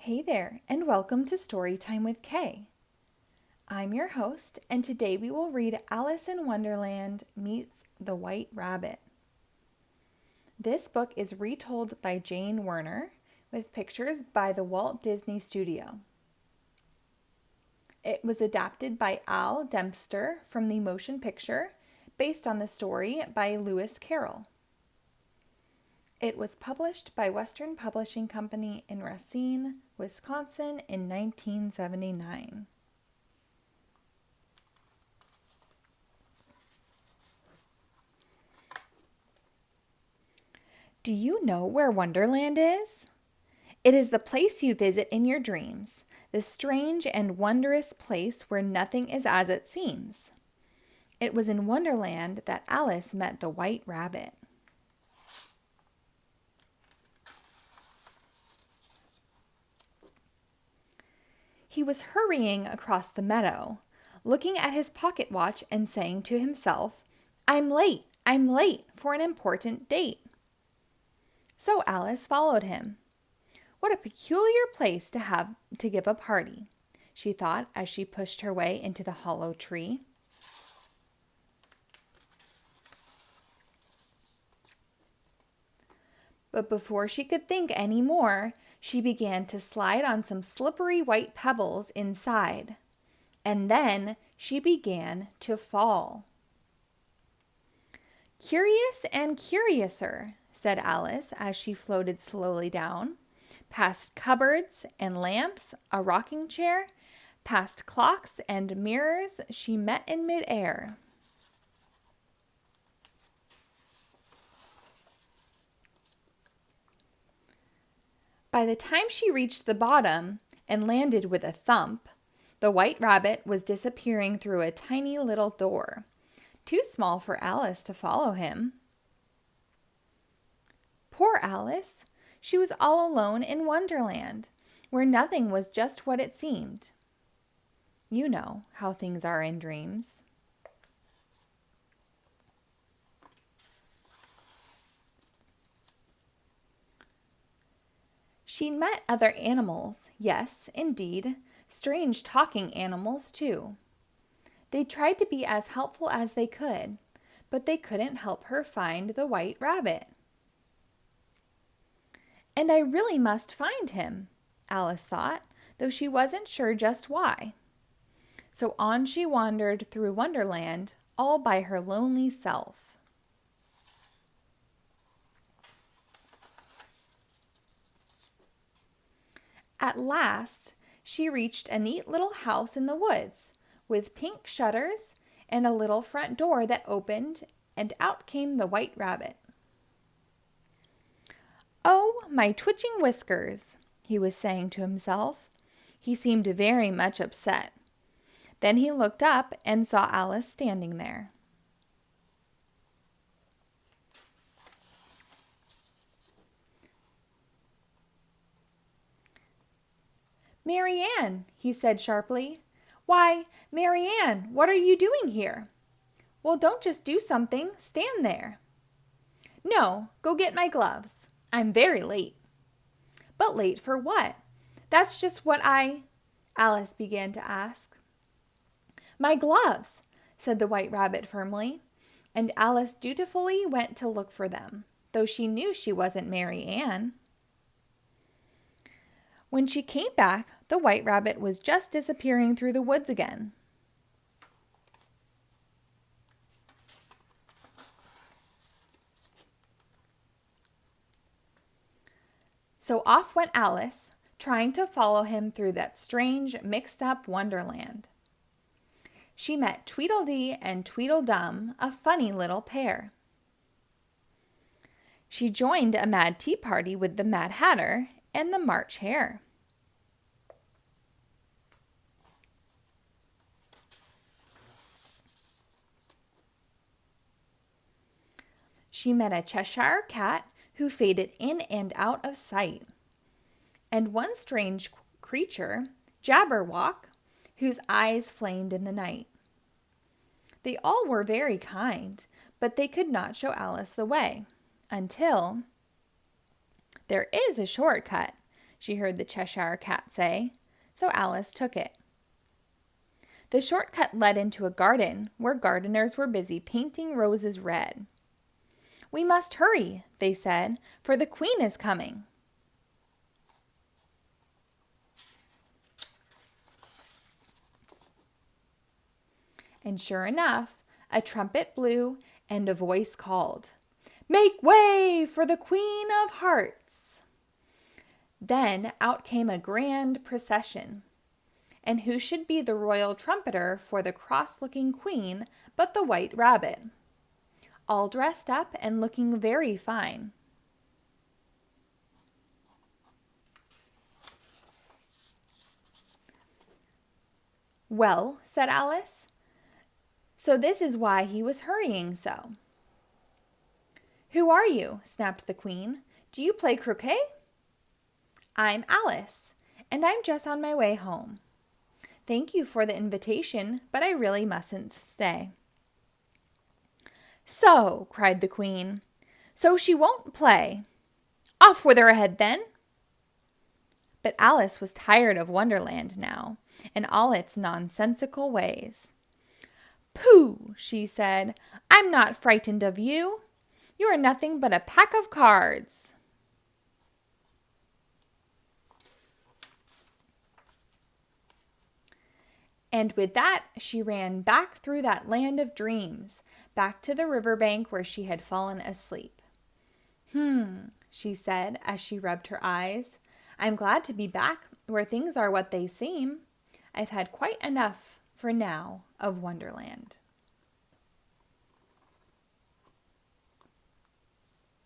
Hey there, and welcome to Storytime with Kay. I'm your host, and today we will read Alice in Wonderland Meets the White Rabbit. This book is retold by Jane Werner with pictures by the Walt Disney Studio. It was adapted by Dempster from the motion picture based on the story by Lewis Carroll. It was published by Western Publishing Company in Racine, Wisconsin in 1979. Do you know where Wonderland is? It is the place you visit in your dreams, the strange and wondrous place where nothing is as it seems. It was in Wonderland that Alice met the White Rabbit. He was hurrying across the meadow, looking at his pocket watch and saying to himself, I'm late for an important date. So Alice followed him. What a peculiar place to give a party, she thought as she pushed her way into the hollow tree. But before she could think any more, she began to slide on some slippery white pebbles inside. And then she began to fall. Curious and curiouser, said Alice as she floated slowly down, past cupboards and lamps, a rocking chair, past clocks and mirrors she met in midair. By the time she reached the bottom and landed with a thump, the White Rabbit was disappearing through a tiny little door, too small for Alice to follow him. Poor Alice! She was all alone in Wonderland, where nothing was just what it seemed. You know how things are in dreams. She met other animals, yes, indeed, strange talking animals too. They tried to be as helpful as they could, but they couldn't help her find the White Rabbit. And I really must find him, Alice thought, though she wasn't sure just why. So on she wandered through Wonderland, all by her lonely self. At last, she reached a neat little house in the woods, with pink shutters and a little front door that opened, and out came the White Rabbit. Oh, my twitching whiskers, he was saying to himself. He seemed very much upset. Then he looked up and saw Alice standing there. Mary Ann, he said sharply. Why, Mary Ann, what are you doing here? Well, don't just do something. Stand there. No, go get my gloves. I'm very late. But late for what? That's just what Alice began to ask. My gloves, said the White Rabbit firmly, and Alice dutifully went to look for them, though she knew she wasn't Mary Ann. When she came back, the White Rabbit was just disappearing through the woods again. So off went Alice, trying to follow him through that strange, mixed-up Wonderland. She met Tweedledee and Tweedledum, a funny little pair. She joined a mad tea party with the Mad Hatter and the March Hare. She met a Cheshire Cat who faded in and out of sight, and one strange creature, Jabberwock, whose eyes flamed in the night. They all were very kind, but they could not show Alice the way, until there is a shortcut, she heard the Cheshire Cat say, so Alice took it. The shortcut led into a garden where gardeners were busy painting roses red. "We must hurry," they said, "for the Queen is coming." And sure enough, a trumpet blew and a voice called, "Make way for the Queen of Hearts." Then out came a grand procession. And who should be the royal trumpeter for the cross-looking queen but the White Rabbit, all dressed up and looking very fine. "Well," said Alice, "so this is why he was hurrying so." "Who are you?" snapped the Queen. "Do you play croquet?" "I'm Alice, and I'm just on my way home. Thank you for the invitation, but I really mustn't stay." "So," cried the Queen, "so she won't play. Off with her head, then." But Alice was tired of Wonderland now, and all its nonsensical ways. "Pooh," she said, "I'm not frightened of you. You are nothing but a pack of cards." And with that, she ran back through that land of dreams, back to the riverbank where she had fallen asleep. She said as she rubbed her eyes. "I'm glad to be back where things are what they seem. I've had quite enough for now of Wonderland."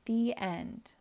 The end.